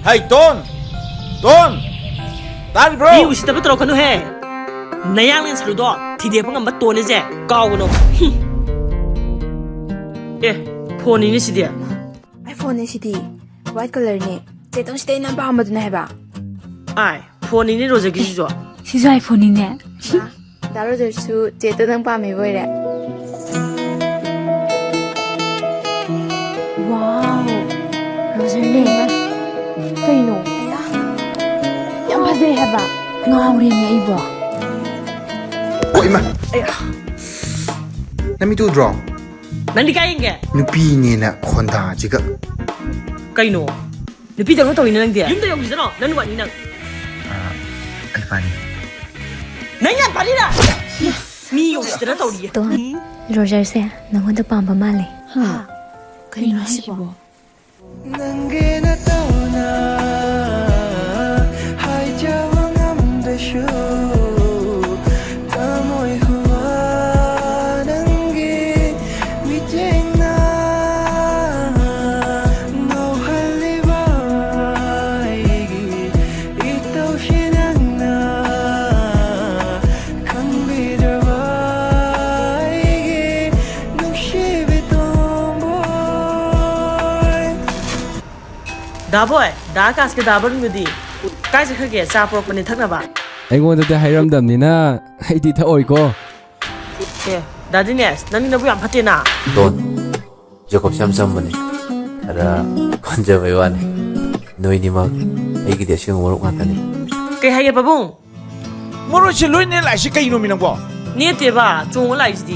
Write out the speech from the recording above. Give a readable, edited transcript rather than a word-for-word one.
Hey, Ton! Ton! Tadi bro! 이 우시다 붙들어 건우 해. 나양은 사루도 디디에봉 한번 또네제 까오노. 예, 폰이니 시디야. iPhone นี่สิดี white color นี่เจ๊ต้องสิได้นำบ้ามาดูนะให้บ่า 아이, 폰이니 로제 기시죠. 시조 아이폰이네. ดาวโรเจอร์ชูเจ๊ต้องนำบ้าไม่ไหวแหละ 와우. 로젤리. 그이노. 양파들 해봐. 나우리네 이거. Ôi mà Nam mi tu draw 난리 까인게. Nupi ni na khonda jiga 까이노. 너 비정은 또 있는 데. 윤도 여기잖아. 나는 완이랑. Ai Phan 나야 빨리라. 미 우시다 또 우리. ตัวโรเจอร์เซ่น้องคนตะปามประมาณเลยฮะก็ยังรู้สึกว่า 난게나 떠나 하이자왕 암대쇼 까모이 후와는 게 위쟁나 너 할리바이기 이토시낭나 강비들바이기 눅시비 tomboy 다보이, 다가스게 다버는 거디. 까지 크게 사포 거니 탁나 봐. ไอ้งวนแต่ให้รำดำนี่นะให้ดีถ้าโอ้ยก็ 예, 나중에 나는 너무 안 파티나. 돈 조금 쌈쌈하네 하라 건져 외환해 너희니 막 애기 대신 오르고 갔다니 그 하게 바봉. Moro si Luin ni lại si cây nô mi nang bo. 니 때봐, 좋은 거 라이스디.